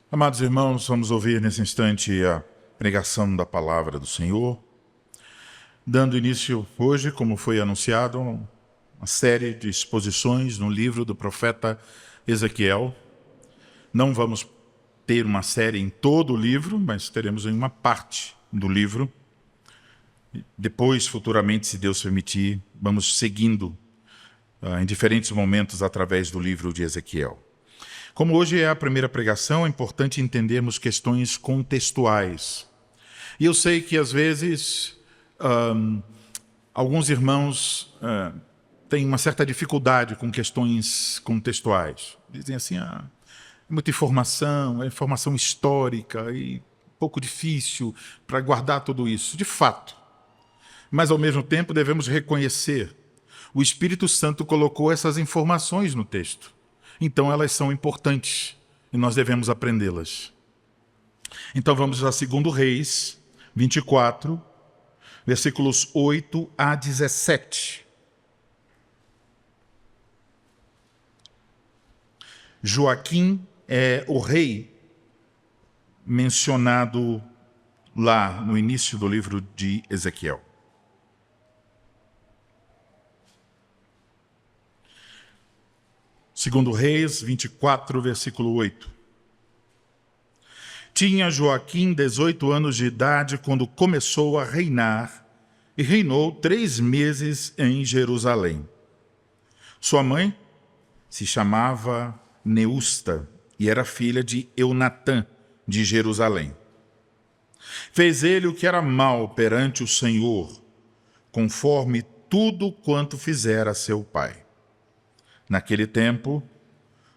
Amados irmãos, vamos ouvir nesse instante a pregação da palavra do Senhor, dando início hoje, como foi anunciado, uma série de exposições no livro do profeta Ezequiel. Não vamos ter uma série em todo o livro, mas teremos em uma parte do livro. Depois, futuramente, se Deus permitir, vamos seguindo em diferentes momentos através do livro de Ezequiel. Como hoje é a primeira pregação, é importante entendermos questões contextuais. E eu sei que, às vezes, alguns irmãos têm uma certa dificuldade com questões contextuais. Dizem assim, é muita informação, é informação histórica e um pouco difícil para guardar tudo isso. De fato. Mas, ao mesmo tempo, devemos reconhecer o Espírito Santo colocou essas informações no texto. Então, elas são importantes e nós devemos aprendê-las. Então, vamos a 2 Reis 24, versículos 8 a 17. Joaquim é o rei mencionado lá no início do livro de Ezequiel. Segundo Reis 24, versículo 8. Tinha Joaquim 18 anos de idade quando começou a reinar e reinou 3 meses em Jerusalém. Sua mãe se chamava Neusta e era filha de Eunatã, de Jerusalém. Fez ele o que era mal perante o Senhor, conforme tudo quanto fizera seu pai. Naquele tempo,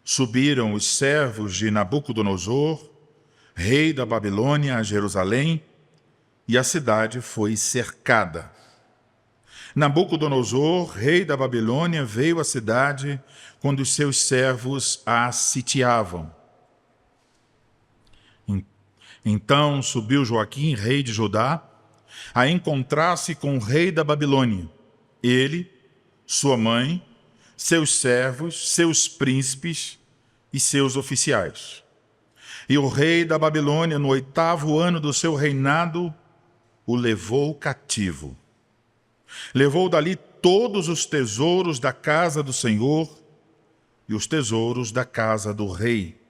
subiram os servos de Nabucodonosor, rei da Babilônia, a Jerusalém, e a cidade foi cercada. Nabucodonosor, rei da Babilônia, veio à cidade quando os seus servos a sitiavam. Então subiu Joaquim, rei de Judá, a encontrar-se com o rei da Babilônia. Ele, sua mãe, seus servos, seus príncipes e seus oficiais. E o rei da Babilônia, no 8º ano do seu reinado, o levou cativo. Levou dali todos os tesouros da casa do Senhor e os tesouros da casa do rei.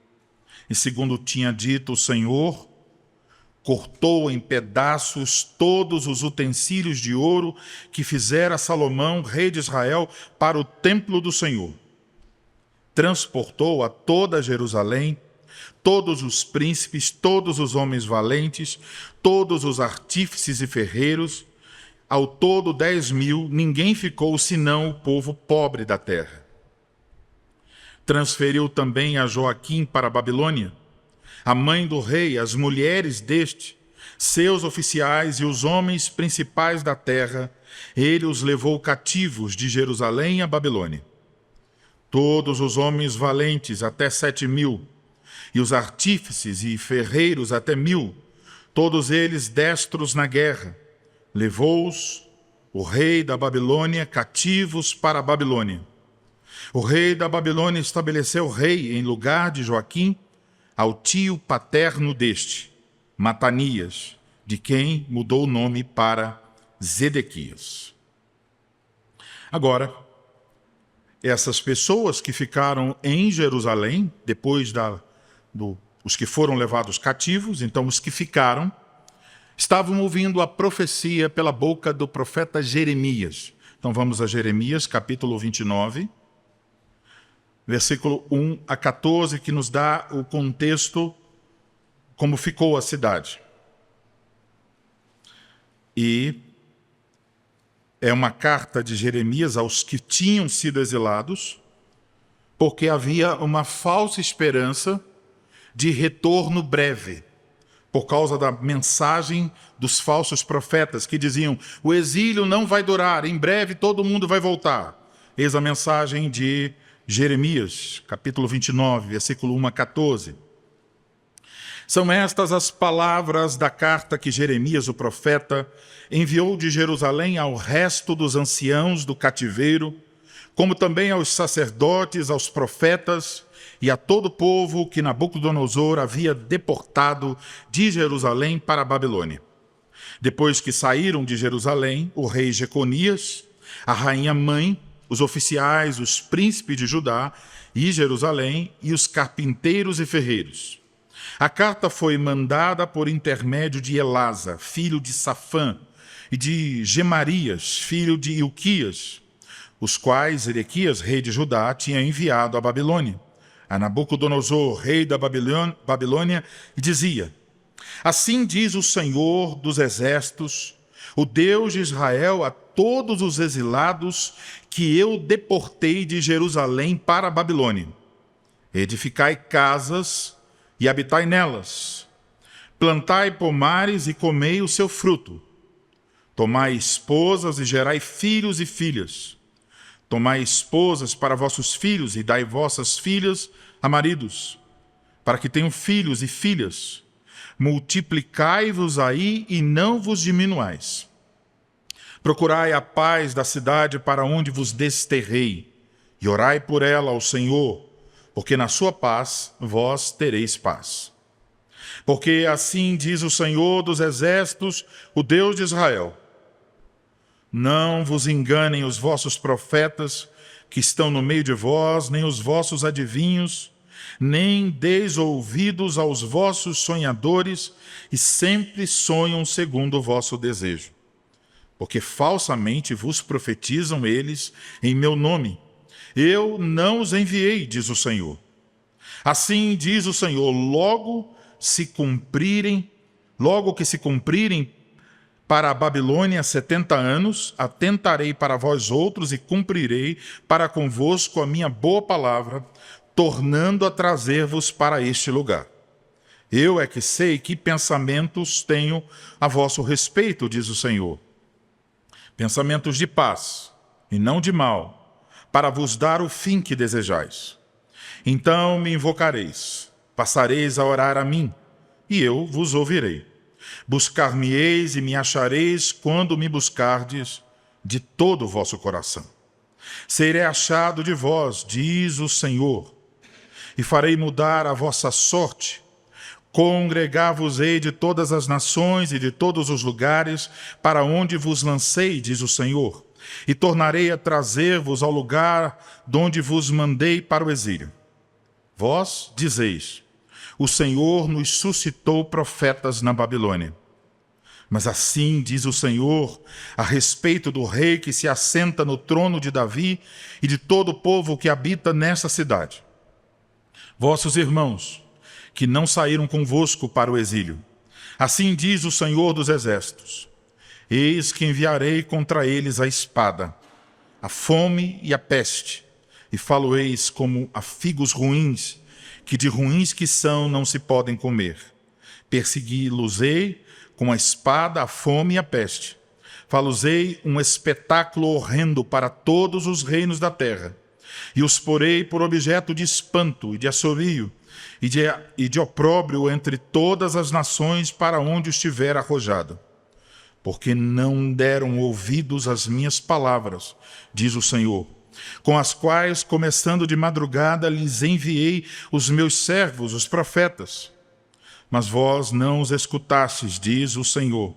E segundo tinha dito o Senhor, cortou em pedaços todos os utensílios de ouro que fizera Salomão, rei de Israel, para o templo do Senhor. Transportou a toda Jerusalém, todos os príncipes, todos os homens valentes, todos os artífices e ferreiros, ao todo 10.000, ninguém ficou senão o povo pobre da terra. Transferiu também a Joaquim para a Babilônia, a mãe do rei, as mulheres deste, seus oficiais e os homens principais da terra, ele os levou cativos de Jerusalém à Babilônia. Todos os homens valentes, até 7.000, e os artífices e ferreiros até 1.000, todos eles destros na guerra, levou-os o rei da Babilônia cativos para a Babilônia. O rei da Babilônia estabeleceu rei em lugar de Joaquim, ao tio paterno deste, Matanias, de quem mudou o nome para Zedequias. Agora, essas pessoas que ficaram em Jerusalém, depois os que foram levados cativos, então os que ficaram, estavam ouvindo a profecia pela boca do profeta Jeremias. Então vamos a Jeremias, capítulo 29, versículo 1 a 14, que nos dá o contexto, como ficou a cidade. E é uma carta de Jeremias aos que tinham sido exilados, porque havia uma falsa esperança de retorno breve, por causa da mensagem dos falsos profetas que diziam: o exílio não vai durar, em breve todo mundo vai voltar. Eis a mensagem de Jeremias, capítulo 29, versículo 1 a 14. São estas as palavras da carta que Jeremias, o profeta, enviou de Jerusalém ao resto dos anciãos do cativeiro, como também aos sacerdotes, aos profetas e a todo o povo que Nabucodonosor havia deportado de Jerusalém para a Babilônia. Depois que saíram de Jerusalém, o rei Jeconias, a rainha mãe, os oficiais, os príncipes de Judá e Jerusalém e os carpinteiros e ferreiros. A carta foi mandada por intermédio de Elasa, filho de Safã, e de Gemarias, filho de Ilquias, os quais Edequias, rei de Judá, tinha enviado à Babilônia, a Nabucodonosor, rei da Babilônia, e dizia: assim diz o Senhor dos exércitos, o Deus de Israel, a todos os exilados que eu deportei de Jerusalém para a Babilônia: edificai casas e habitai nelas, plantai pomares e comei o seu fruto, tomai esposas e gerai filhos e filhas, tomai esposas para vossos filhos e dai vossas filhas a maridos, para que tenham filhos e filhas. Multiplicai-vos aí e não vos diminuais. Procurai a paz da cidade para onde vos desterrei, e orai por ela ao Senhor, porque na sua paz vós tereis paz. Porque assim diz o Senhor dos exércitos, o Deus de Israel: não vos enganem os vossos profetas que estão no meio de vós, nem os vossos adivinhos, nem deis ouvidos aos vossos sonhadores, e sempre sonham segundo o vosso desejo. Porque falsamente vos profetizam eles em meu nome. Eu não os enviei, diz o Senhor. Assim diz o Senhor: logo que se cumprirem para a Babilônia 70 anos, atentarei para vós outros e cumprirei para convosco a minha boa palavra, tornando a trazer-vos para este lugar. Eu é que sei que pensamentos tenho a vosso respeito, diz o Senhor. Pensamentos de paz e não de mal, para vos dar o fim que desejais. Então me invocareis, passareis a orar a mim, e eu vos ouvirei. Buscar-me-eis e me achareis quando me buscardes de todo o vosso coração. Serei achado de vós, diz o Senhor, e farei mudar a vossa sorte. Congregar-vos-ei de todas as nações e de todos os lugares para onde vos lancei, diz o Senhor, e tornarei a trazer-vos ao lugar de onde vos mandei para o exílio. Vós dizeis: o Senhor nos suscitou profetas na Babilônia. Mas assim diz o Senhor a respeito do rei que se assenta no trono de Davi e de todo o povo que habita nessa cidade: vossos irmãos, que não saíram convosco para o exílio, assim diz o Senhor dos exércitos: eis que enviarei contra eles a espada, a fome e a peste, e falo-eis como a figos ruins, que de ruins que são não se podem comer. Persegui-los-ei com a espada, a fome e a peste. Falo-ei um espetáculo horrendo para todos os reinos da terra, e os porei por objeto de espanto e de assobio e de opróbrio entre todas as nações para onde estiver arrojado. Porque não deram ouvidos às minhas palavras, diz o Senhor, com as quais, começando de madrugada, lhes enviei os meus servos, os profetas. Mas vós não os escutastes, diz o Senhor.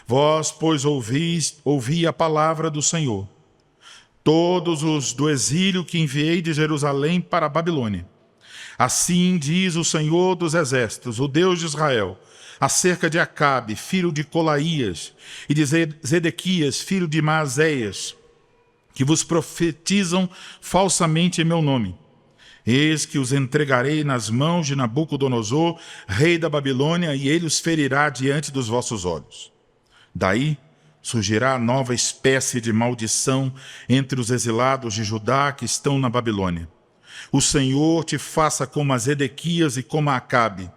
Vós, pois, ouvi a palavra do Senhor. Todos os do exílio que enviei de Jerusalém para a Babilônia. Assim diz o Senhor dos exércitos, o Deus de Israel, acerca de Acabe, filho de Colaías, e de Zedequias, filho de Maazéias, que vos profetizam falsamente em meu nome. Eis que os entregarei nas mãos de Nabucodonosor, rei da Babilônia, e ele os ferirá diante dos vossos olhos. Daí surgirá nova espécie de maldição entre os exilados de Judá que estão na Babilônia. O Senhor te faça como a Zedequias e como a Acabe,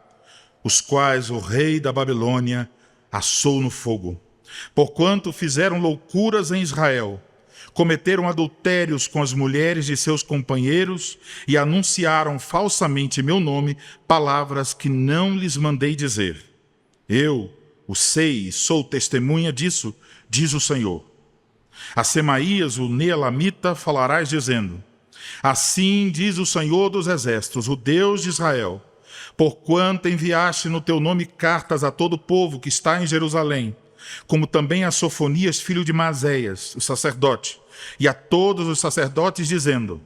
os quais o rei da Babilônia assou no fogo. Porquanto fizeram loucuras em Israel, cometeram adultérios com as mulheres de seus companheiros e anunciaram falsamente meu nome, palavras que não lhes mandei dizer. Eu o sei e sou testemunha disso, diz o Senhor. A Semaías, o Neelamita, falarás dizendo: assim diz o Senhor dos Exércitos, o Deus de Israel, porquanto enviaste no teu nome cartas a todo o povo que está em Jerusalém, como também a Sofonias, filho de Maséias, o sacerdote, e a todos os sacerdotes, dizendo: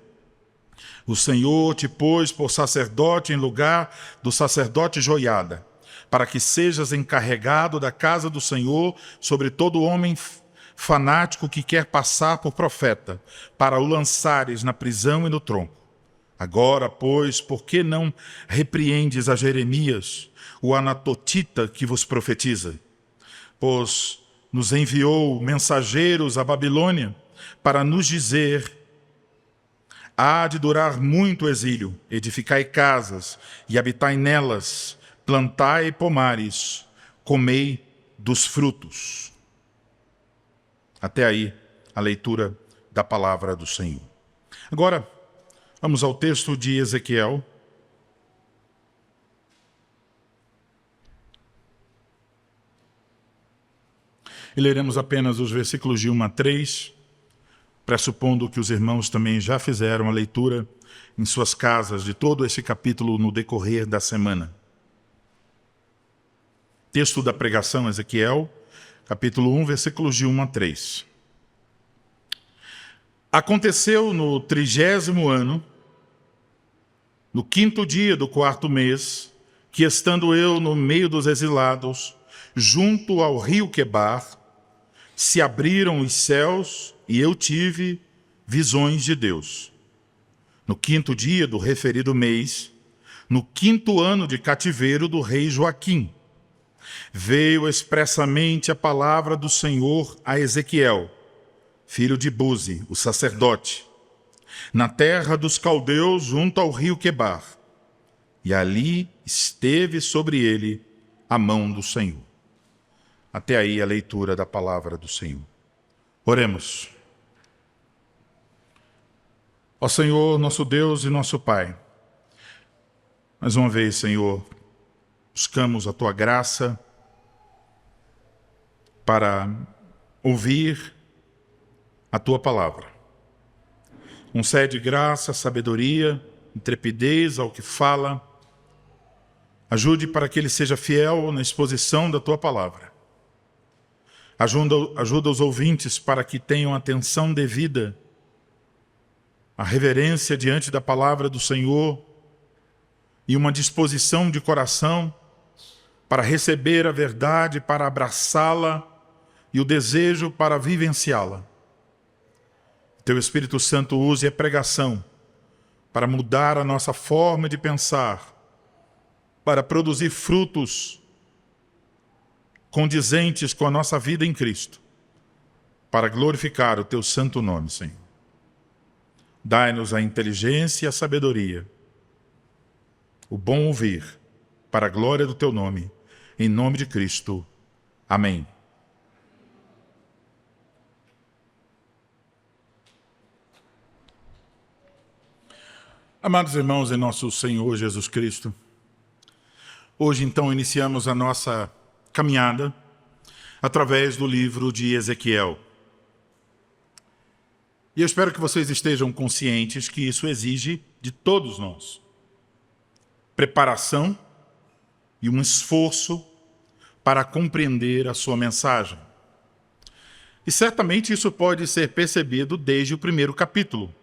o Senhor te pôs por sacerdote em lugar do sacerdote Joiada, para que sejas encarregado da casa do Senhor sobre todo homem fanático que quer passar por profeta, para o lançares na prisão e no tronco. Agora, pois, por que não repreendes a Jeremias, o anatotita que vos profetiza? Pois nos enviou mensageiros à Babilônia para nos dizer: há de durar muito o exílio, edificai casas e habitai nelas, plantai pomares, comei dos frutos. Até aí a leitura da palavra do Senhor. Agora, vamos ao texto de Ezequiel. E leremos apenas os versículos de 1 a 3, pressupondo que os irmãos também já fizeram a leitura em suas casas de todo esse capítulo no decorrer da semana. Texto da pregação, Ezequiel, capítulo 1, versículos de 1 a 3. Aconteceu no 30º ano, no 5º dia do 4º mês, que estando eu no meio dos exilados, junto ao rio Quebar, se abriram os céus e eu tive visões de Deus. No 5º dia do referido mês, no 5º ano de cativeiro do rei Joaquim, veio expressamente a palavra do Senhor a Ezequiel, filho de Buzi, o sacerdote, na terra dos caldeus junto ao rio Quebar, e ali esteve sobre ele a mão do Senhor. Até aí a leitura da palavra do Senhor. Oremos. Ó Senhor, nosso Deus e nosso Pai, mais uma vez, Senhor, buscamos a Tua graça para ouvir a Tua palavra. Concede graça, sabedoria, intrepidez ao que fala. Ajude para que ele seja fiel na exposição da Tua palavra. Ajuda os ouvintes para que tenham atenção devida, a reverência diante da palavra do Senhor e uma disposição de coração para receber a verdade, para abraçá-la e o desejo para vivenciá-la. Teu Espírito Santo use a pregação para mudar a nossa forma de pensar, para produzir frutos condizentes com a nossa vida em Cristo, para glorificar o Teu santo nome, Senhor. Dai-nos a inteligência e a sabedoria, o bom ouvir, para a glória do Teu nome, em nome de Cristo. Amém. Amados irmãos em nosso Senhor Jesus Cristo, hoje então iniciamos a nossa caminhada através do livro de Ezequiel. E eu espero que vocês estejam conscientes que isso exige de todos nós preparação e um esforço para compreender a sua mensagem. E certamente isso pode ser percebido desde o primeiro capítulo.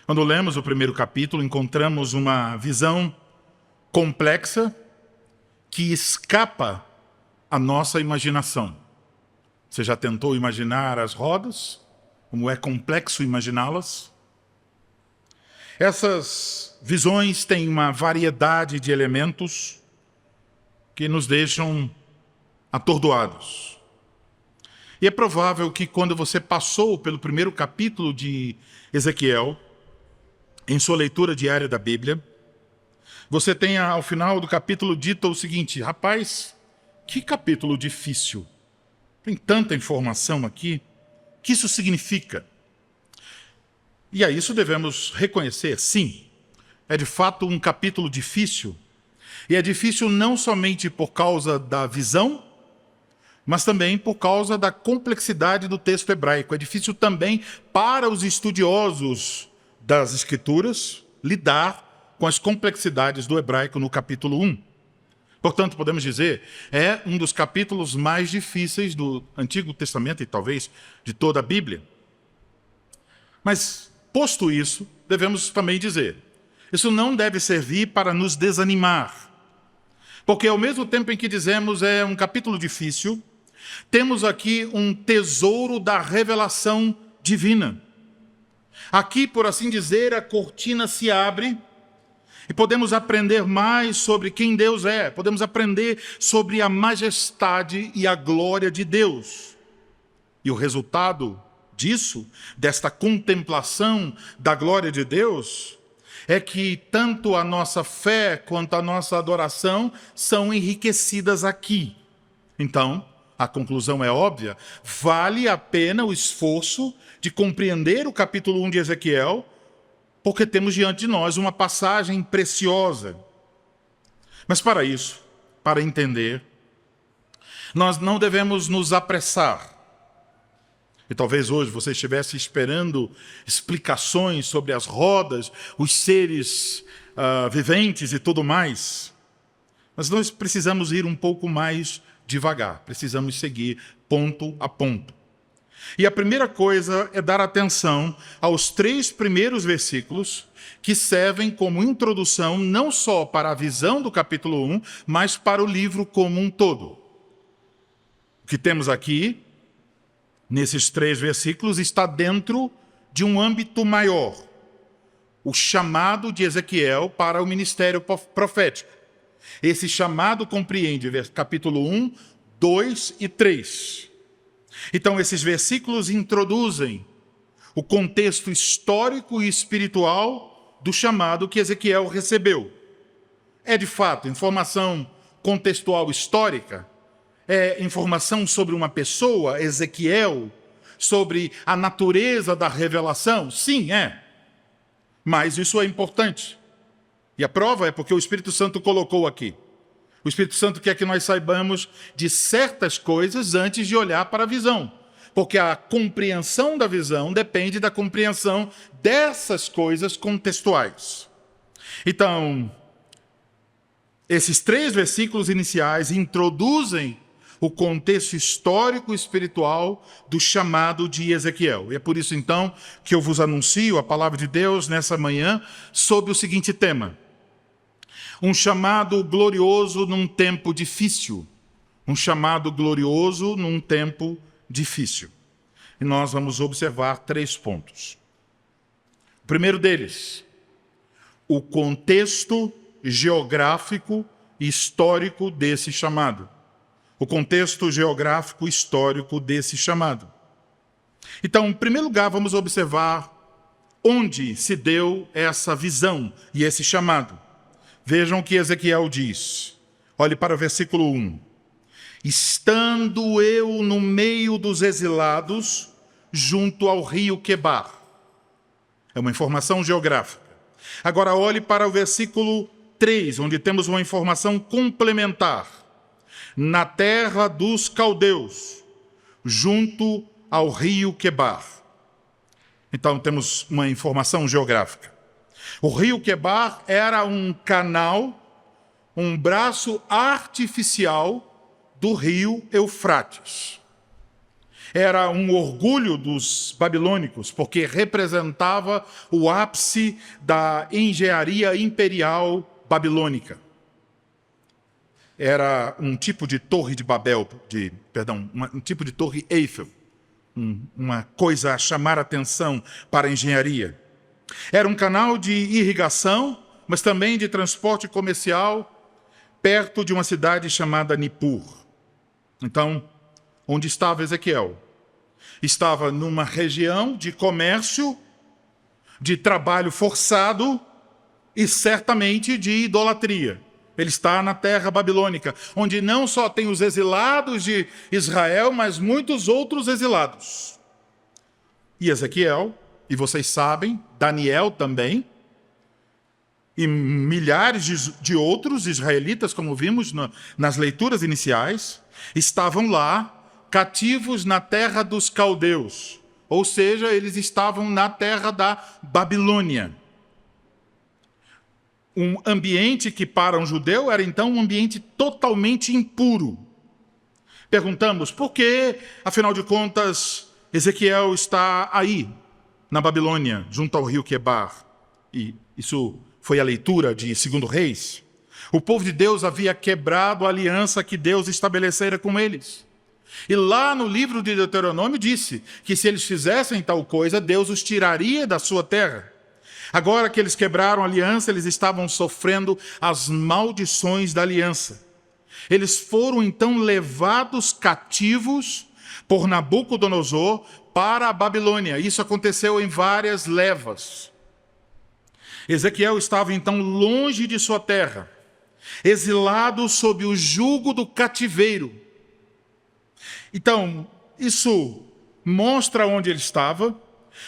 Quando lemos o primeiro capítulo, encontramos uma visão complexa que escapa à nossa imaginação. Você já tentou imaginar as rodas? Como é complexo imaginá-las? Essas visões têm uma variedade de elementos que nos deixam atordoados. E é provável que quando você passou pelo primeiro capítulo de Ezequiel, em sua leitura diária da Bíblia, você tenha ao final do capítulo dito o seguinte: rapaz, que capítulo difícil. Tem tanta informação aqui. O que isso significa? E a isso devemos reconhecer, sim, é de fato um capítulo difícil. E é difícil não somente por causa da visão, mas também por causa da complexidade do texto hebraico. É difícil também para os estudiosos das Escrituras lidar com as complexidades do hebraico no capítulo 1. Portanto, podemos dizer, é um dos capítulos mais difíceis do Antigo Testamento e talvez de toda a Bíblia. Mas, posto isso, devemos também dizer, isso não deve servir para nos desanimar. Porque ao mesmo tempo em que dizemos é um capítulo difícil, temos aqui um tesouro da revelação divina. Aqui, por assim dizer, a cortina se abre e podemos aprender mais sobre quem Deus é. Podemos aprender sobre a majestade e a glória de Deus. E o resultado disso, desta contemplação da glória de Deus, é que tanto a nossa fé quanto a nossa adoração são enriquecidas aqui. Então, a conclusão é óbvia, vale a pena o esforço de compreender o capítulo 1 de Ezequiel, porque temos diante de nós uma passagem preciosa. Mas para isso, para entender, nós não devemos nos apressar. E talvez hoje você estivesse esperando explicações sobre as rodas, os seres viventes e tudo mais. Mas nós precisamos ir um pouco mais devagar, precisamos seguir ponto a ponto. E a primeira coisa é dar atenção aos 3 primeiros versículos que servem como introdução não só para a visão do capítulo 1, mas para o livro como um todo. O que temos aqui, nesses 3 versículos, está dentro de um âmbito maior. O chamado de Ezequiel para o ministério profético. Esse chamado compreende capítulo 1, 2 e 3. Então, esses versículos introduzem o contexto histórico e espiritual do chamado que Ezequiel recebeu. É, de fato, informação contextual histórica? É informação sobre uma pessoa, Ezequiel, sobre a natureza da revelação? Sim, é. Mas isso é importante. E a prova é porque o Espírito Santo colocou aqui. O Espírito Santo quer que nós saibamos de certas coisas antes de olhar para a visão. Porque a compreensão da visão depende da compreensão dessas coisas contextuais. Então, esses 3 versículos iniciais introduzem o contexto histórico e espiritual do chamado de Ezequiel. E é por isso, então, que eu vos anuncio a palavra de Deus nessa manhã sobre o seguinte tema: um chamado glorioso num tempo difícil. Um chamado glorioso num tempo difícil. E nós vamos observar 3 pontos. O primeiro deles, o contexto geográfico e histórico desse chamado. O contexto geográfico e histórico desse chamado. Então, em primeiro lugar, vamos observar onde se deu essa visão e esse chamado. Vejam o que Ezequiel diz. Olhe para o versículo 1. Estando eu no meio dos exilados, junto ao rio Quebar. É uma informação geográfica. Agora olhe para o versículo 3, onde temos uma informação complementar. Na terra dos caldeus, junto ao rio Quebar. Então temos uma informação geográfica. O rio Quebar era um canal, um braço artificial do rio Eufrates. Era um orgulho dos babilônicos, porque representava o ápice da engenharia imperial babilônica. Era um tipo de torre de Babel, um tipo de torre Eiffel, uma coisa a chamar a atenção para a engenharia. Era um canal de irrigação, mas também de transporte comercial, perto de uma cidade chamada Nippur. Então, onde estava Ezequiel? Estava numa região de comércio, de trabalho forçado e certamente de idolatria. Ele está na terra babilônica, onde não só tem os exilados de Israel, mas muitos outros exilados. E Ezequiel e vocês sabem, Daniel também, e milhares de outros israelitas, como vimos nas leituras iniciais, estavam lá, cativos na terra dos caldeus. Ou seja, eles estavam na terra da Babilônia. Um ambiente que para um judeu era então um ambiente totalmente impuro. Perguntamos, por que, afinal de contas, Ezequiel está aí, na Babilônia, junto ao rio Quebar? E isso foi a leitura de 2 Reis. O povo de Deus havia quebrado a aliança que Deus estabelecera com eles. E lá no livro de Deuteronômio disse que se eles fizessem tal coisa, Deus os tiraria da sua terra. Agora que eles quebraram a aliança, eles estavam sofrendo as maldições da aliança. Eles foram então levados cativos por Nabucodonosor para a Babilônia. Isso aconteceu em várias levas. Ezequiel estava então longe de sua terra, exilado sob o jugo do cativeiro. Então, isso mostra onde ele estava,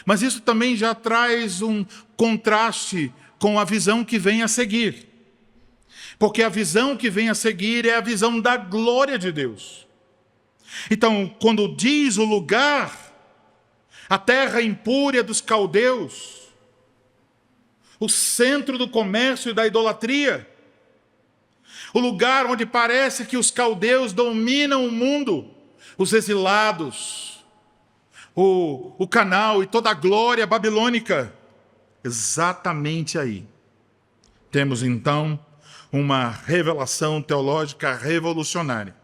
mas isso também já traz um contraste com a visão que vem a seguir. Porque a visão que vem a seguir é a visão da glória de Deus. Então, quando diz o lugar, a terra impúria dos caldeus, o centro do comércio e da idolatria, o lugar onde parece que os caldeus dominam o mundo, os exilados, o canal e toda a glória babilônica, exatamente aí. Temos então uma revelação teológica revolucionária.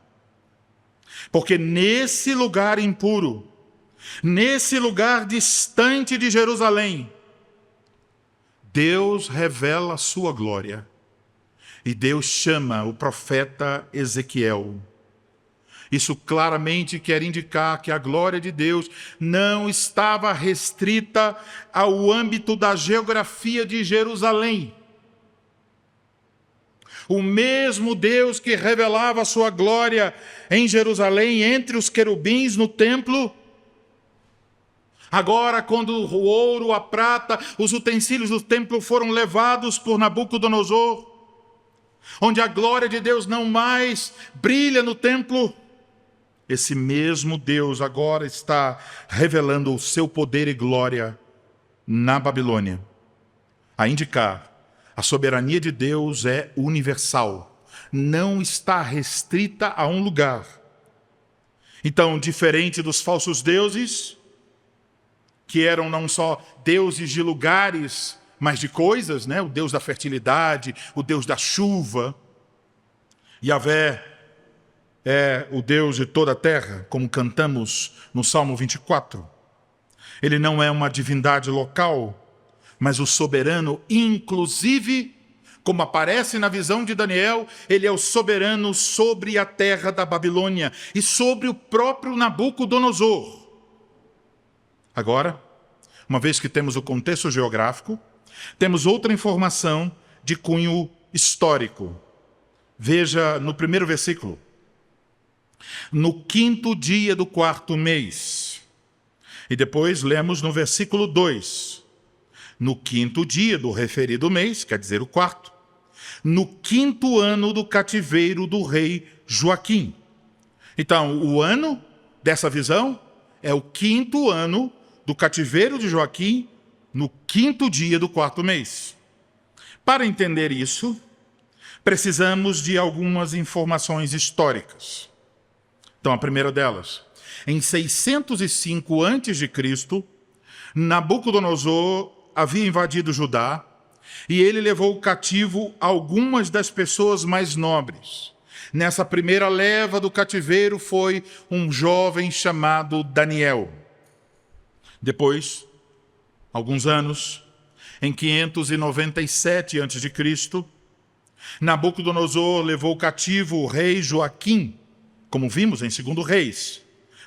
Porque nesse lugar impuro, nesse lugar distante de Jerusalém, Deus revela a sua glória. E Deus chama o profeta Ezequiel. Isso claramente quer indicar que a glória de Deus não estava restrita ao âmbito da geografia de Jerusalém. O mesmo Deus que revelava a sua glória em Jerusalém, entre os querubins no templo, agora, quando o ouro, a prata, os utensílios do templo foram levados por Nabucodonosor, onde a glória de Deus não mais brilha no templo, esse mesmo Deus agora está revelando o seu poder e glória na Babilônia, a indicar a soberania de Deus é universal, não está restrita a um lugar. Então, diferente dos falsos deuses, que eram não só deuses de lugares, mas de coisas, né? O Deus da fertilidade, o Deus da chuva. Yahvé é o Deus de toda a terra, como cantamos no Salmo 24. Ele não é uma divindade local, mas o soberano, inclusive, como aparece na visão de Daniel, ele é o soberano sobre a terra da Babilônia e sobre o próprio Nabucodonosor. Agora, uma vez que temos o contexto geográfico, temos outra informação de cunho histórico. Veja no primeiro versículo. No 5º dia do 4º mês. E depois lemos no versículo 2. No 5º dia do referido mês, quer dizer o 4º, no 5º ano do cativeiro do rei Joaquim. Então, o ano dessa visão é o 5º ano do cativeiro de Joaquim, no 5º dia do 4º mês. Para entender isso, precisamos de algumas informações históricas. Então, a primeira delas, em 605 a.C., Nabucodonosor havia invadido Judá e ele levou cativo algumas das pessoas mais nobres. Nessa primeira leva do cativeiro foi um jovem chamado Daniel. Depois, alguns anos, em 597 a.C., Nabucodonosor levou cativo o rei Joaquim, como vimos em 2 Reis,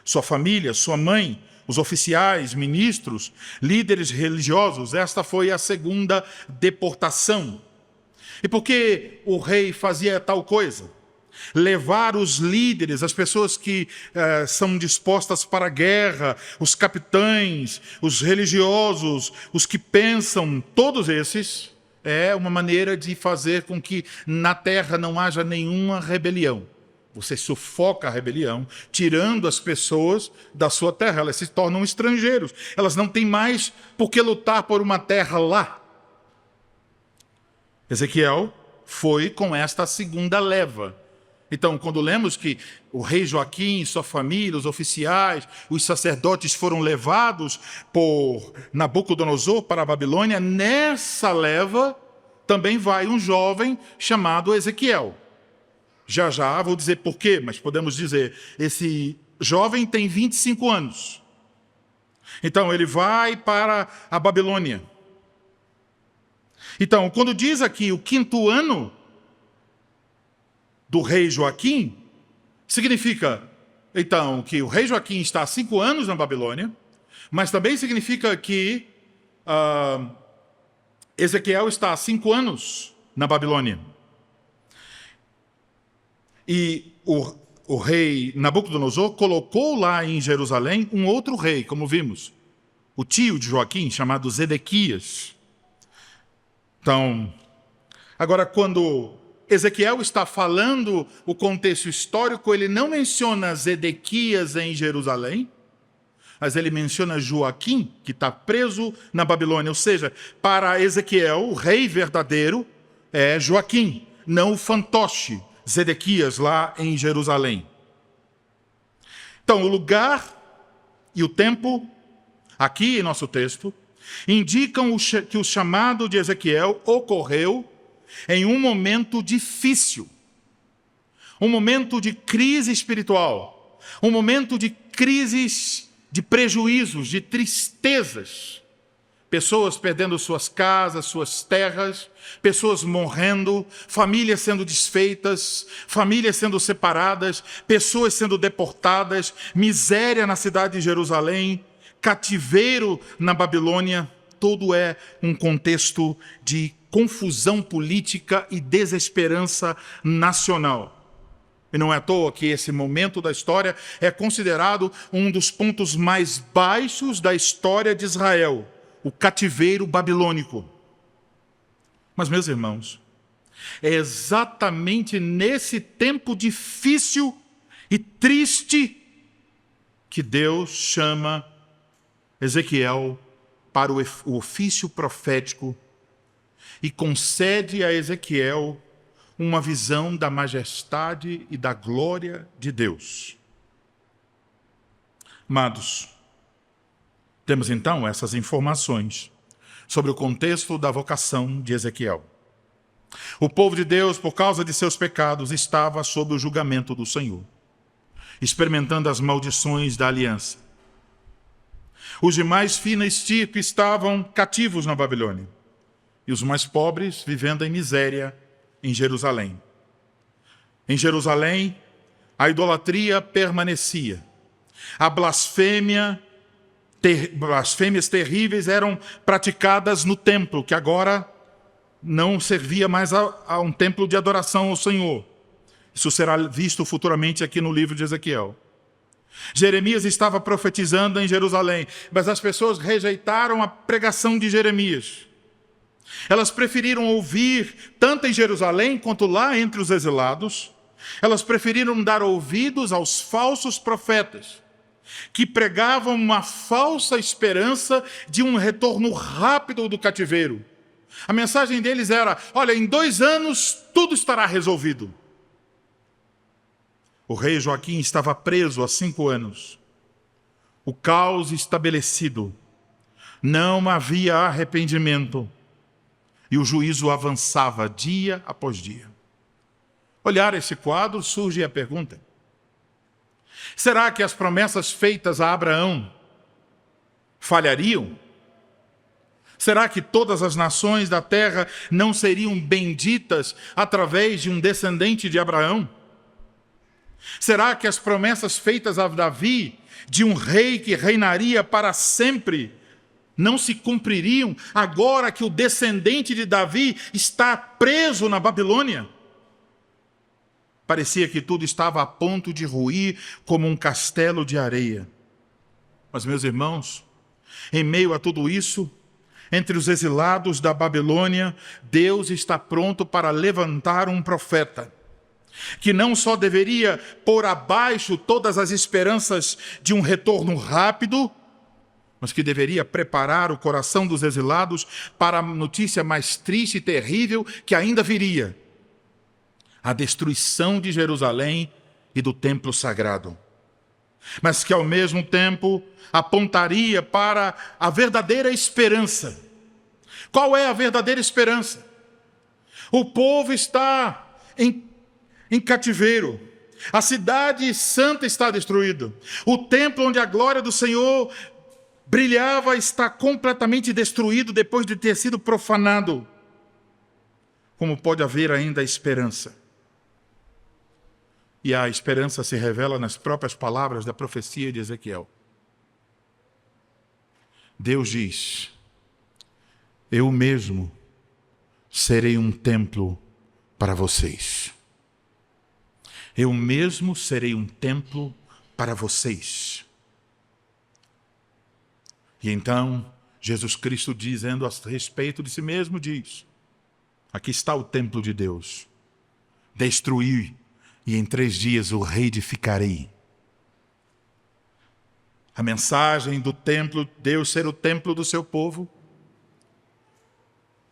sua família, sua mãe, os oficiais, ministros, líderes religiosos. Esta foi a segunda deportação. E por que o rei fazia tal coisa? levar os líderes, as pessoas que são dispostas para a guerra, os capitães, os religiosos, os que pensam, todos esses, é uma maneira de fazer com que na terra não haja nenhuma rebelião. Você sufoca a rebelião, tirando as pessoas da sua terra. Elas se tornam estrangeiros. Elas não têm mais por que lutar por uma terra lá. Ezequiel foi com esta segunda leva. Então, quando lemos que o rei Joaquim, sua família, os oficiais, os sacerdotes foram levados por Nabucodonosor para a Babilônia, nessa leva também vai um jovem chamado Ezequiel. Já vou dizer por quê, mas podemos dizer, esse jovem tem 25 anos. Então, ele vai para a Babilônia. Então, quando diz aqui o 5º ano do rei Joaquim, significa, então, que o rei Joaquim está há 5 anos na Babilônia, mas também significa que Ezequiel está há 5 anos na Babilônia. E o rei Nabucodonosor colocou lá em Jerusalém um outro rei, como vimos, o tio de Joaquim, chamado Zedequias. Então, agora quando Ezequiel está falando o contexto histórico, ele não menciona Zedequias em Jerusalém, mas ele menciona Joaquim, que está preso na Babilônia. Ou seja, para Ezequiel, o rei verdadeiro é Joaquim, não o fantoche Zedequias lá em Jerusalém. Então, o lugar e o tempo, aqui em nosso texto, indicam que o chamado de Ezequiel ocorreu em um momento difícil, um momento de crise espiritual, um momento de crises, de prejuízos, de tristezas. Pessoas perdendo suas casas, suas terras, pessoas morrendo, famílias sendo desfeitas, famílias sendo separadas, pessoas sendo deportadas, miséria na cidade de Jerusalém, cativeiro na Babilônia. Todo é um contexto de confusão política e desesperança nacional. E não é à toa que esse momento da história é considerado um dos pontos mais baixos da história de Israel, o cativeiro babilônico. Mas, meus irmãos, é exatamente nesse tempo difícil e triste que Deus chama Ezequiel para o ofício profético e concede a Ezequiel uma visão da majestade e da glória de Deus. Amados, temos então essas informações sobre o contexto da vocação de Ezequiel. O povo de Deus, por causa de seus pecados, estava sob o julgamento do Senhor, experimentando as maldições da aliança. Os de mais fina estirpe estavam cativos na Babilônia, e os mais pobres vivendo em miséria em Jerusalém. Em Jerusalém, a idolatria permanecia. A blasfêmias terríveis eram praticadas no templo, que agora não servia mais a um templo de adoração ao Senhor. Isso será visto futuramente aqui no livro de Ezequiel. Jeremias estava profetizando em Jerusalém, mas as pessoas rejeitaram a pregação de Jeremias. Elas preferiram ouvir, tanto em Jerusalém quanto lá entre os exilados, elas preferiram dar ouvidos aos falsos profetas, que pregavam uma falsa esperança de um retorno rápido do cativeiro. A mensagem deles era: olha, em 2 anos tudo estará resolvido. O rei Joaquim estava preso há 5 anos. O caos estabelecido. Não havia arrependimento. E o juízo avançava dia após dia. Olhar esse quadro, surge a pergunta: será que as promessas feitas a Abraão falhariam? Será que todas as nações da terra não seriam benditas através de um descendente de Abraão? Será que as promessas feitas a Davi, de um rei que reinaria para sempre, não se cumpririam agora que o descendente de Davi está preso na Babilônia? Parecia que tudo estava a ponto de ruir como um castelo de areia. Mas, meus irmãos, em meio a tudo isso, entre os exilados da Babilônia, Deus está pronto para levantar um profeta, que não só deveria pôr abaixo todas as esperanças de um retorno rápido, mas que deveria preparar o coração dos exilados para a notícia mais triste e terrível que ainda viria: a destruição de Jerusalém e do templo sagrado. Mas que ao mesmo tempo apontaria para a verdadeira esperança. Qual é a verdadeira esperança? O povo está em cativeiro. A cidade santa está destruída. O templo onde a glória do Senhor brilhava está completamente destruído depois de ter sido profanado. Como pode haver ainda esperança? E a esperança se revela nas próprias palavras da profecia de Ezequiel. Deus diz: eu mesmo serei um templo para vocês. Eu mesmo serei um templo para vocês. E então, Jesus Cristo, dizendo a respeito de si mesmo, diz: aqui está o templo de Deus. Destruí, e em 3 dias o reedificarei. A mensagem do templo, Deus ser o templo do seu povo,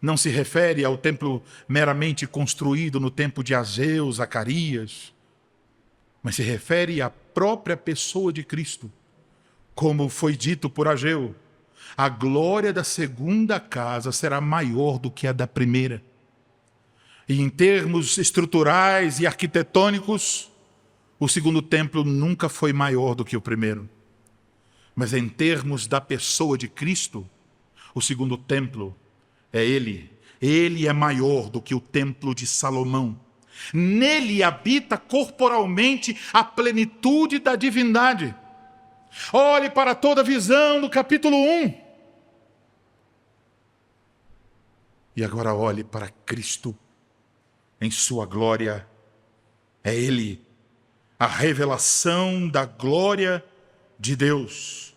não se refere ao templo meramente construído no tempo de Ageu, Zacarias, mas se refere à própria pessoa de Cristo. Como foi dito por Ageu: a glória da segunda casa será maior do que a da primeira. E em termos estruturais e arquitetônicos, o segundo templo nunca foi maior do que o primeiro. Mas em termos da pessoa de Cristo, o segundo templo é Ele. Ele é maior do que o templo de Salomão. Nele habita corporalmente a plenitude da divindade. Olhe para toda a visão do capítulo 1. E agora olhe para Cristo em sua glória. É Ele, a revelação da glória de Deus.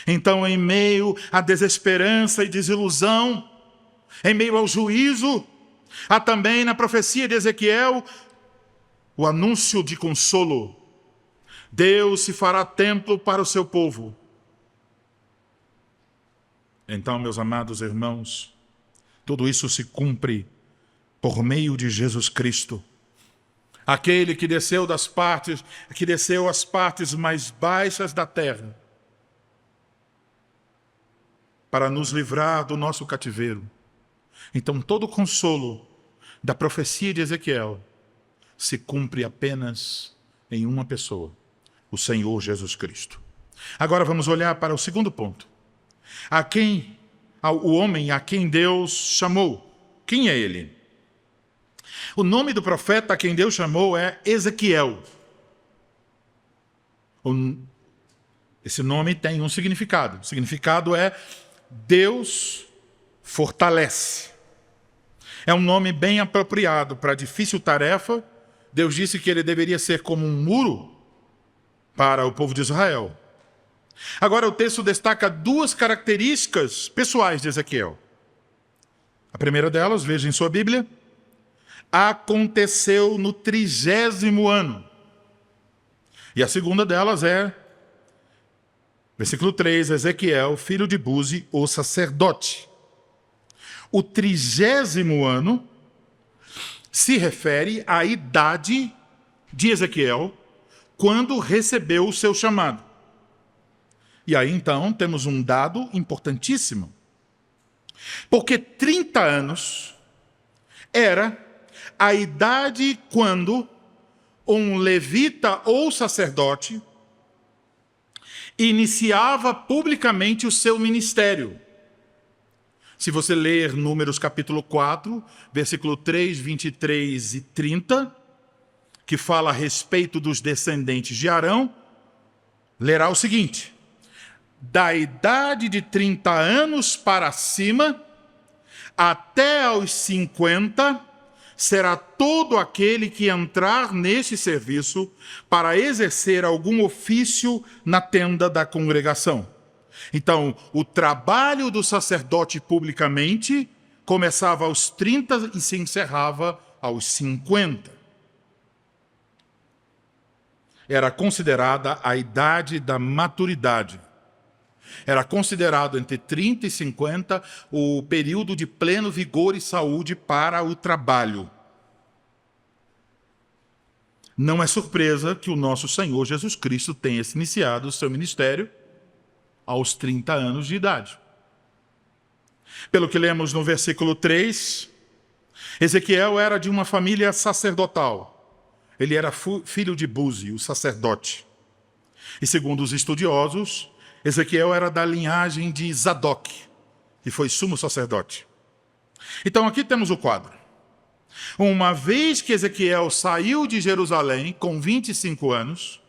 Então, em meio à desesperança e desilusão, em meio ao juízo, há também na profecia de Ezequiel o anúncio de consolo. Deus se fará templo para o seu povo. Então, meus amados irmãos, tudo isso se cumpre por meio de Jesus Cristo, aquele que desceu às partes mais baixas da terra, para nos livrar do nosso cativeiro. Então, todo o consolo da profecia de Ezequiel se cumpre apenas em uma pessoa: o Senhor Jesus Cristo. Agora vamos olhar para o segundo ponto. O homem a quem Deus chamou. Quem é ele? O nome do profeta a quem Deus chamou é Ezequiel. Esse nome tem um significado. O significado é Deus fortalece. É um nome bem apropriado para a difícil tarefa. Deus disse que ele deveria ser como um muro para o povo de Israel. Agora o texto destaca 2 características pessoais de Ezequiel. A primeira delas, veja em sua Bíblia: aconteceu no 30º ano. E a segunda delas é, versículo 3, Ezequiel, filho de Buzi, o sacerdote. O 30º ano se refere à idade de Ezequiel quando recebeu o seu chamado. E aí então temos um dado importantíssimo. Porque 30 anos era a idade quando um levita ou sacerdote iniciava publicamente o seu ministério. Se você ler Números capítulo 4, versículo 3, 23 e 30, que fala a respeito dos descendentes de Arão, lerá o seguinte: da idade de 30 anos para cima, até aos 50, será todo aquele que entrar neste serviço para exercer algum ofício na tenda da congregação. Então, o trabalho do sacerdote publicamente começava aos 30 e se encerrava aos 50. Era considerada a idade da maturidade. Era considerado entre 30 e 50 o período de pleno vigor e saúde para o trabalho. Não é surpresa que o nosso Senhor Jesus Cristo tenha iniciado o seu ministério aos 30 anos de idade. Pelo que lemos no versículo 3, Ezequiel era de uma família sacerdotal. Ele era filho de Buzi, o sacerdote. E segundo os estudiosos, Ezequiel era da linhagem de Zadok, que foi sumo sacerdote. Então aqui temos o quadro. Uma vez que Ezequiel saiu de Jerusalém com 25 anos,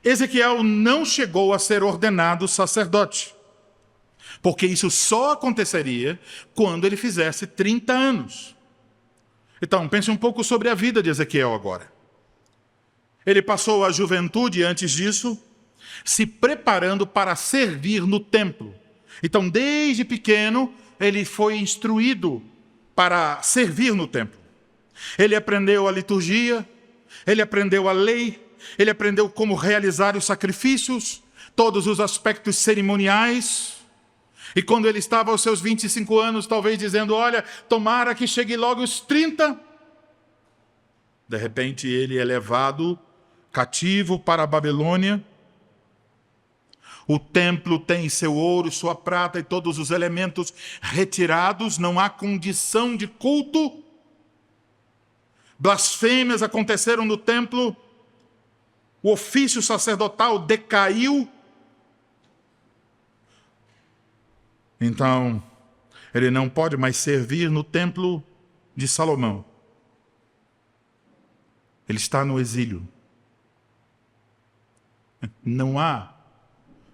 Ezequiel não chegou a ser ordenado sacerdote, porque isso só aconteceria quando ele fizesse 30 anos. Então, pense um pouco sobre a vida de Ezequiel agora. Ele passou a juventude antes disso, se preparando para servir no templo. Então, desde pequeno, ele foi instruído para servir no templo. Ele aprendeu a liturgia, ele aprendeu a lei, ele aprendeu como realizar os sacrifícios, todos os aspectos cerimoniais. E quando ele estava aos seus 25 anos, talvez dizendo, olha, tomara que chegue logo os 30. De repente, ele é levado cativo para a Babilônia. O templo tem seu ouro, sua prata e todos os elementos retirados. Não há condição de culto. Blasfêmias aconteceram no templo. O ofício sacerdotal decaiu. Então, ele não pode mais servir no templo de Salomão. Ele está no exílio. Não há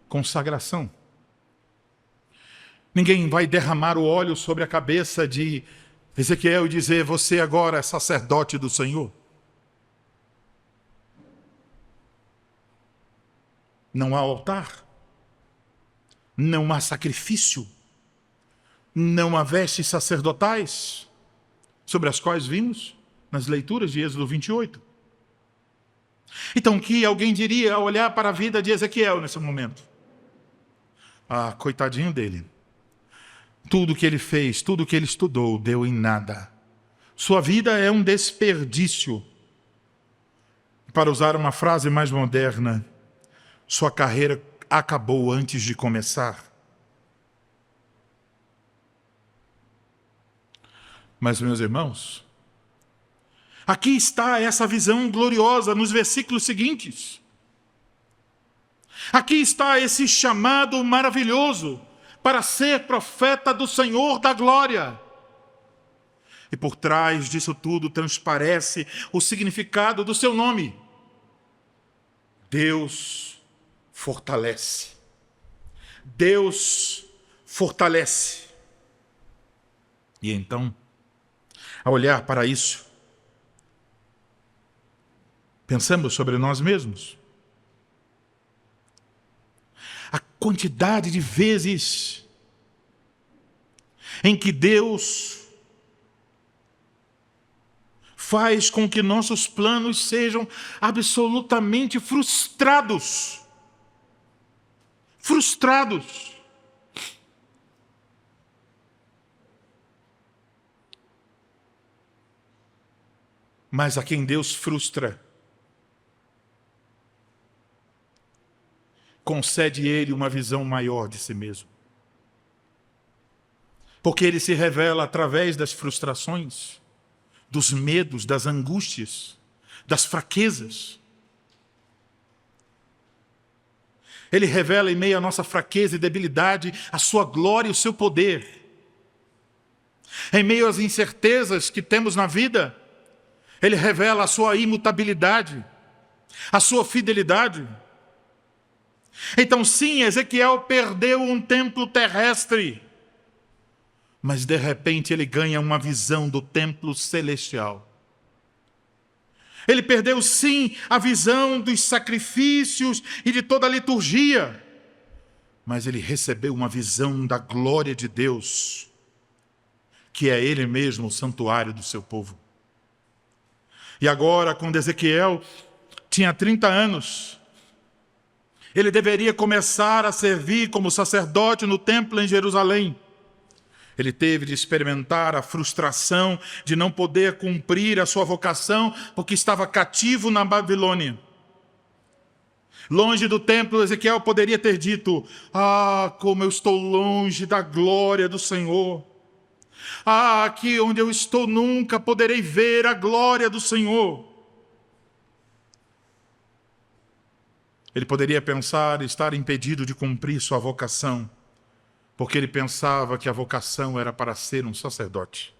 consagração. Ninguém vai derramar o óleo sobre a cabeça de Ezequiel e dizer, você agora é sacerdote do Senhor. Não há altar. Não há sacrifício. Não há vestes sacerdotais, sobre as quais vimos nas leituras de Êxodo 28. Então, o que alguém diria ao olhar para a vida de Ezequiel nesse momento? Ah, coitadinho dele. Tudo que ele fez, tudo que ele estudou, deu em nada. Sua vida é um desperdício. Para usar uma frase mais moderna, sua carreira acabou antes de começar. Mas, meus irmãos, aqui está essa visão gloriosa nos versículos seguintes. Aqui está esse chamado maravilhoso para ser profeta do Senhor da glória. E por trás disso tudo transparece o significado do seu nome. Deus fortalece. Deus fortalece. E então, ao olhar para isso, pensamos sobre nós mesmos. A quantidade de vezes em que Deus faz com que nossos planos sejam absolutamente frustrados. Frustrados. Mas a quem Deus frustra, concede ele uma visão maior de si mesmo. Porque ele se revela através das frustrações, dos medos, das angústias, das fraquezas. Ele revela em meio à nossa fraqueza e debilidade a sua glória e o seu poder. Em meio às incertezas que temos na vida, ele revela a sua imutabilidade, a sua fidelidade. Então, sim, Ezequiel perdeu um templo terrestre, Mas de repente ele ganha uma visão do templo celestial. Ele perdeu sim a visão dos sacrifícios e de toda a liturgia, mas ele recebeu uma visão da glória de Deus, que é Ele mesmo o santuário do seu povo. E agora, quando Ezequiel tinha 30 anos, ele deveria começar a servir como sacerdote no templo em Jerusalém. Ele teve de experimentar a frustração de não poder cumprir a sua vocação porque estava cativo na Babilônia. Longe do templo, Ezequiel poderia ter dito: ah, como eu estou longe da glória do Senhor. Ah, aqui onde eu estou nunca poderei ver a glória do Senhor. Ele poderia pensar estar impedido de cumprir sua vocação, porque ele pensava que a vocação era para ser um sacerdote.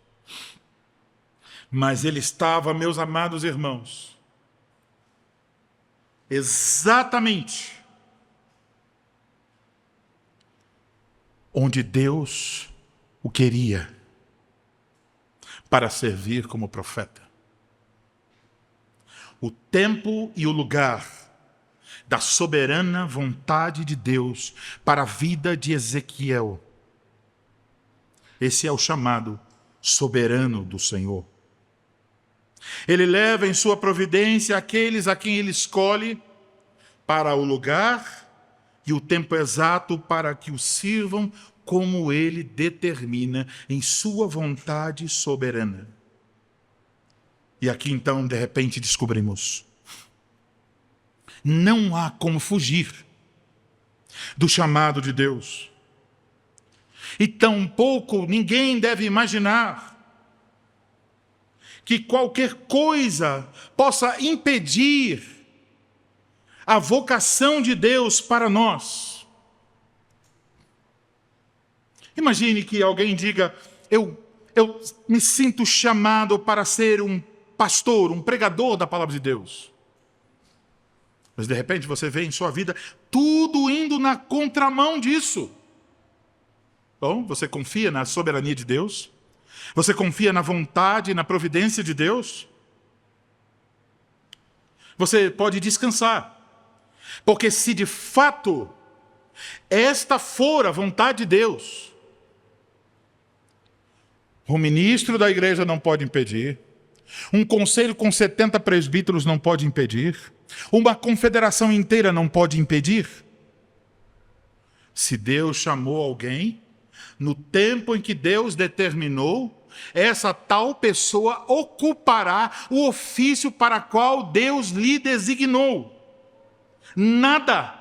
Mas ele estava, meus amados irmãos, exatamente onde Deus o queria para servir como profeta. O tempo e o lugar da soberana vontade de Deus para a vida de Ezequiel. Esse é o chamado soberano do Senhor. Ele leva em sua providência aqueles a quem ele escolhe para o lugar e o tempo exato para que o sirvam como ele determina em sua vontade soberana. E aqui então, de repente, descobrimos: não há como fugir do chamado de Deus. E tampouco ninguém deve imaginar que qualquer coisa possa impedir a vocação de Deus para nós. Imagine que alguém diga: eu me sinto chamado para ser um pastor, um pregador da palavra de Deus. Mas de repente você vê em sua vida tudo indo na contramão disso. Bom, você confia na soberania de Deus? Você confia na vontade e na providência de Deus? Você pode descansar, porque se de fato esta for a vontade de Deus, o ministro da igreja não pode impedir, um conselho com 70 presbíteros não pode impedir, uma confederação inteira não pode impedir. Se Deus chamou alguém, no tempo em que Deus determinou, essa tal pessoa ocupará o ofício para qual Deus lhe designou. Nada,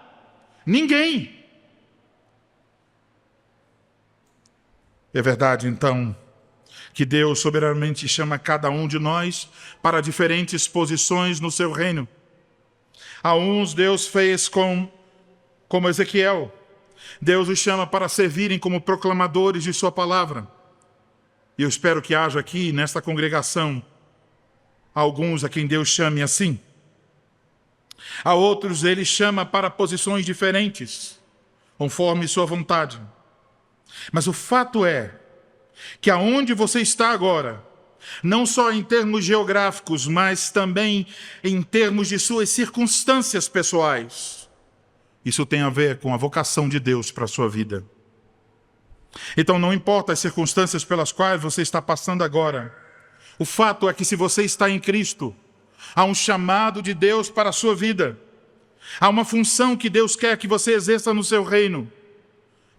ninguém. É verdade, então, que Deus soberanamente chama cada um de nós para diferentes posições no seu reino. A uns Deus fez como Ezequiel. Deus os chama para servirem como proclamadores de sua palavra. E eu espero que haja aqui, nesta congregação, alguns a quem Deus chame assim. A outros Ele chama para posições diferentes, conforme sua vontade. Mas o fato é que aonde você está agora, não só em termos geográficos, mas também em termos de suas circunstâncias pessoais, isso tem a ver com a vocação de Deus para a sua vida. Então não importa as circunstâncias pelas quais você está passando agora, o fato é que se você está em Cristo, há um chamado de Deus para a sua vida, há uma função que Deus quer que você exerça no seu reino,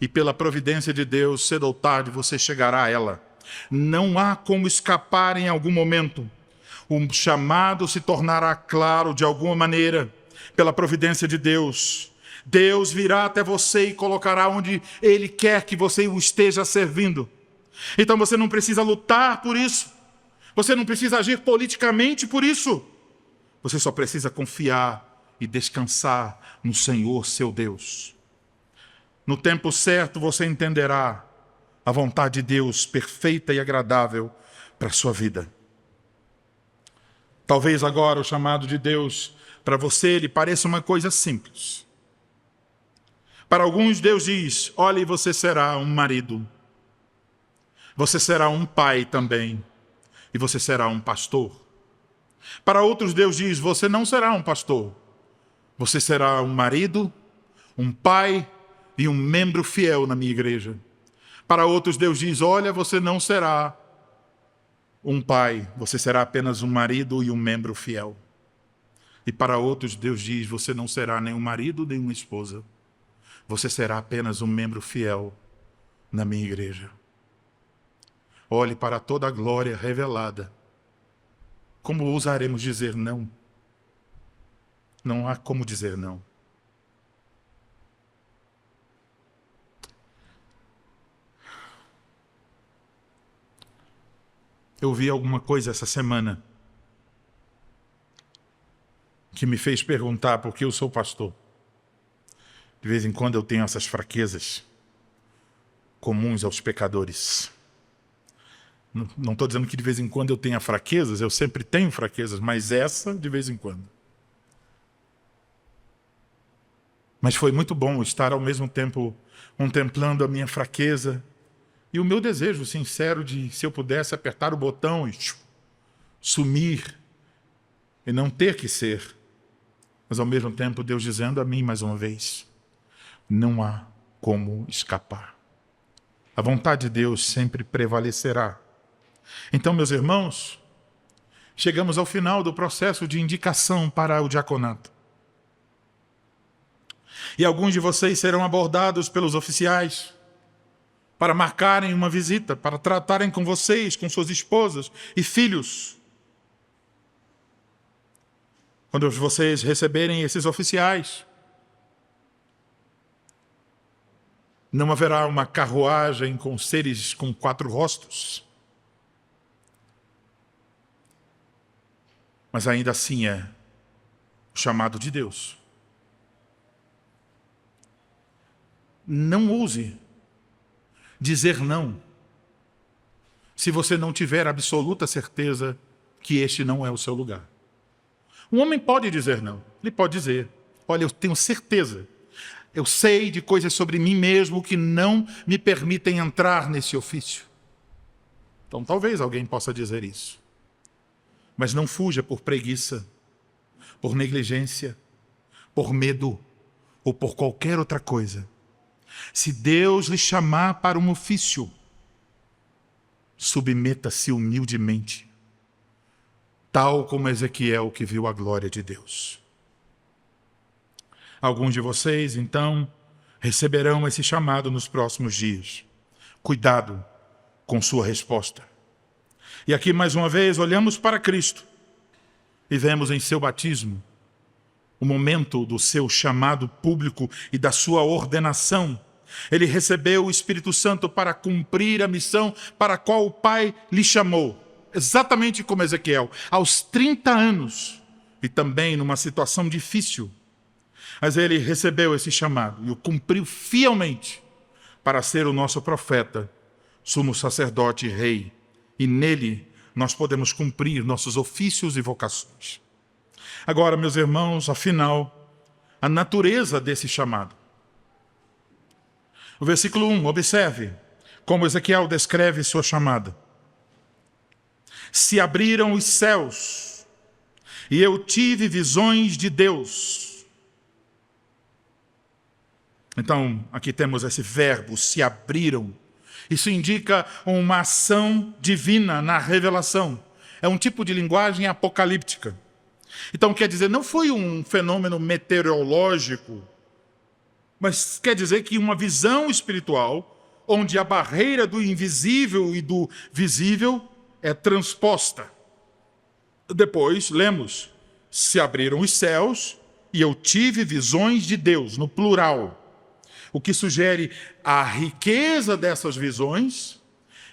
e pela providência de Deus, cedo ou tarde você chegará a ela. Não há como escapar em algum momento. O chamado se tornará claro de alguma maneira, pela providência de Deus. Deus virá até você e colocará onde Ele quer que você o esteja servindo. Então você não precisa lutar por isso. Você não precisa agir politicamente por isso. Você só precisa confiar e descansar no Senhor, seu Deus. No tempo certo você entenderá a vontade de Deus perfeita e agradável para a sua vida. Talvez agora o chamado de Deus para você lhe pareça uma coisa simples. Para alguns Deus diz: olhe, você será um marido. Você será um pai também, e você será um pastor. Para outros, Deus diz: você não será um pastor. Você será um marido, um pai e um membro fiel na minha igreja. Para outros, Deus diz: olha, você não será um pai, você será apenas um marido e um membro fiel. E para outros, Deus diz: você não será nem um marido nem uma esposa. Você será apenas um membro fiel na minha igreja. Olhe para toda a glória revelada. Como ousaremos dizer não? Não há como dizer não. Eu vi alguma coisa essa semana que me fez perguntar por que eu sou pastor. De vez em quando eu tenho essas fraquezas comuns aos pecadores. Não estou dizendo que de vez em quando eu tenha fraquezas, eu sempre tenho fraquezas, mas essa de vez em quando. Mas foi muito bom estar ao mesmo tempo contemplando a minha fraqueza e o meu desejo sincero de, se eu pudesse, apertar o botão e sumir e não ter que ser. Mas ao mesmo tempo Deus dizendo a mim mais uma vez: não há como escapar. A vontade de Deus sempre prevalecerá. Então, meus irmãos, chegamos ao final do processo de indicação para o diaconato. E alguns de vocês serão abordados pelos oficiais para marcarem uma visita, para tratarem com vocês, com suas esposas e filhos. Quando vocês receberem esses oficiais, não haverá uma carruagem com seres com 4 rostos. Mas ainda assim é o chamado de Deus. Não ouse dizer não, se você não tiver absoluta certeza que este não é o seu lugar. Um homem pode dizer não. Ele pode dizer: olha, eu tenho certeza, eu sei de coisas sobre mim mesmo que não me permitem entrar nesse ofício. Então talvez alguém possa dizer isso. Mas não fuja por preguiça, por negligência, por medo ou por qualquer outra coisa. Se Deus lhe chamar para um ofício, submeta-se humildemente, tal como Ezequiel que viu a glória de Deus. Alguns de vocês, então, receberão esse chamado nos próximos dias. Cuidado com sua resposta. E aqui, mais uma vez, olhamos para Cristo e vemos em seu batismo o momento do seu chamado público e da sua ordenação. Ele recebeu o Espírito Santo para cumprir a missão para a qual o Pai lhe chamou. Exatamente como Ezequiel, aos 30 anos, e também numa situação difícil. Mas ele recebeu esse chamado e o cumpriu fielmente para ser o nosso profeta, sumo sacerdote e rei. E nele nós podemos cumprir nossos ofícios e vocações. Agora, meus irmãos, afinal, a natureza desse chamado. O versículo 1, observe como Ezequiel descreve sua chamada. Se abriram os céus, e eu tive visões de Deus. Então, aqui temos esse verbo, se abriram. Isso indica uma ação divina na revelação. É um tipo de linguagem apocalíptica. Então, quer dizer, não foi um fenômeno meteorológico, mas quer dizer que uma visão espiritual, onde a barreira do invisível e do visível é transposta. Depois, lemos, se abriram os céus e eu tive visões de Deus, no plural. O que sugere a riqueza dessas visões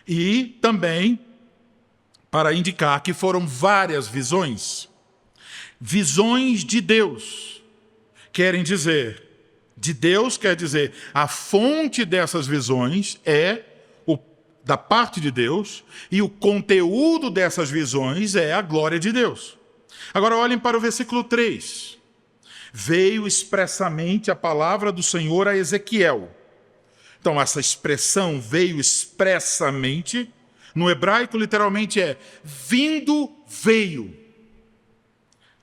e também para indicar que foram várias visões. Visões de Deus querem dizer, de Deus quer dizer, a fonte dessas visões é da parte de Deus e o conteúdo dessas visões é a glória de Deus. Agora olhem para o versículo 3. Veio expressamente a palavra do Senhor a Ezequiel, Então, essa expressão veio expressamente, no hebraico literalmente é vindo veio,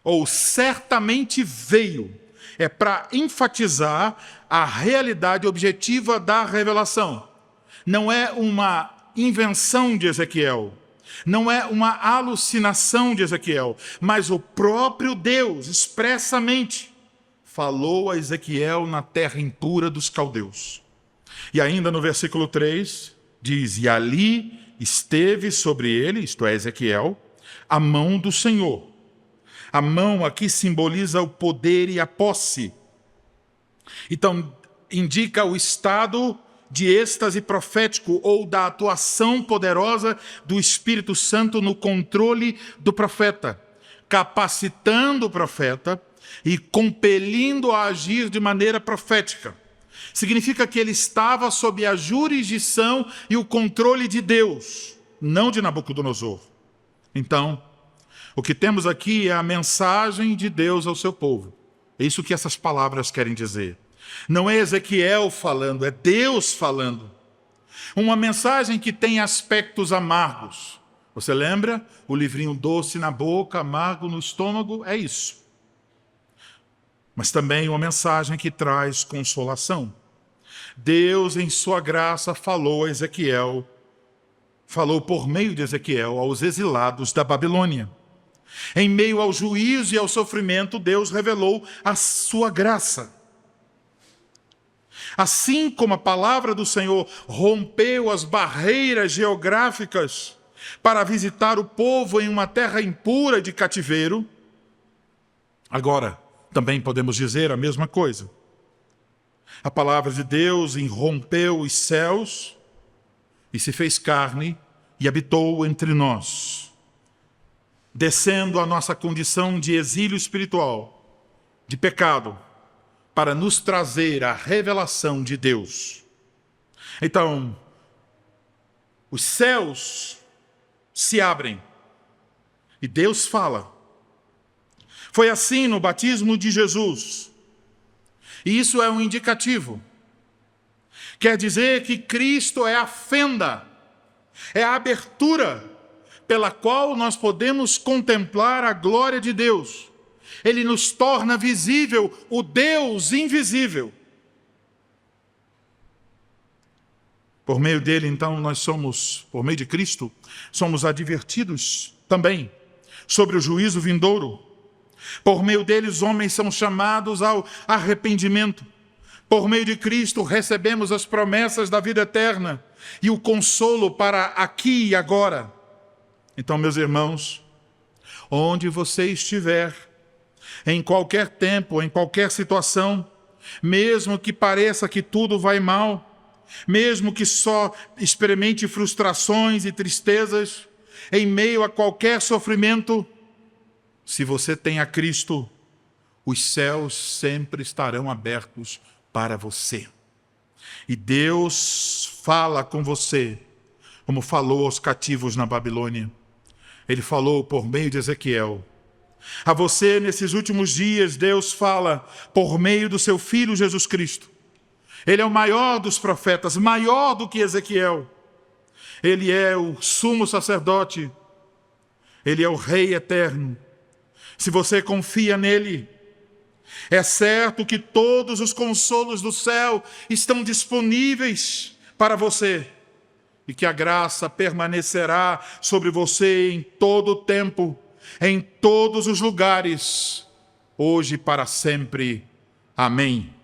ou certamente veio. É para enfatizar a realidade objetiva da revelação. Não é uma invenção de Ezequiel, não é uma alucinação de Ezequiel, mas o próprio Deus expressamente falou a Ezequiel na terra impura dos caldeus. E ainda no versículo 3, diz: e ali esteve sobre ele, isto é, Ezequiel, a mão do Senhor. A mão aqui simboliza o poder e a posse. Então, indica o estado de êxtase profético ou da atuação poderosa do Espírito Santo no controle do profeta, capacitando o profeta e compelindo a agir de maneira profética. Significa que ele estava sob a jurisdição e o controle de Deus, não de Nabucodonosor. Então, o que temos aqui é a mensagem de Deus ao seu povo. É isso que essas palavras querem dizer. Não é Ezequiel falando, é Deus falando. Uma mensagem que tem aspectos amargos. Você lembra? O livrinho doce na boca, amargo no estômago, é isso. Mas também uma mensagem que traz consolação. Deus, em sua graça, falou a Ezequiel, falou por meio de Ezequiel aos exilados da Babilônia. Em meio ao juízo e ao sofrimento, Deus revelou a sua graça. Assim como a palavra do Senhor rompeu as barreiras geográficas para visitar o povo em uma terra impura de cativeiro, agora também podemos dizer a mesma coisa. A palavra de Deus irrompeu os céus e se fez carne e habitou entre nós, descendo a nossa condição de exílio espiritual, de pecado, para nos trazer a revelação de Deus. Então, os céus se abrem e Deus fala. Foi assim no batismo de Jesus. E isso é um indicativo. Quer dizer que Cristo é a fenda, é a abertura pela qual nós podemos contemplar a glória de Deus. Ele nos torna visível o Deus invisível. Por meio dele, então, por meio de Cristo, somos advertidos também sobre o juízo vindouro. Por meio dele, os homens são chamados ao arrependimento. Por meio de Cristo, recebemos as promessas da vida eterna e o consolo para aqui e agora. Então, meus irmãos, onde você estiver, em qualquer tempo, em qualquer situação, mesmo que pareça que tudo vai mal, mesmo que só experimente frustrações e tristezas, em meio a qualquer sofrimento, se você tem a Cristo, os céus sempre estarão abertos para você. E Deus fala com você, como falou aos cativos na Babilônia. Ele falou por meio de Ezequiel. A você, nesses últimos dias, Deus fala por meio do seu Filho Jesus Cristo. Ele é o maior dos profetas, maior do que Ezequiel. Ele é o sumo sacerdote. Ele é o Rei eterno. Se você confia nele, é certo que todos os consolos do céu estão disponíveis para você e que a graça permanecerá sobre você em todo o tempo, em todos os lugares, hoje e para sempre. Amém.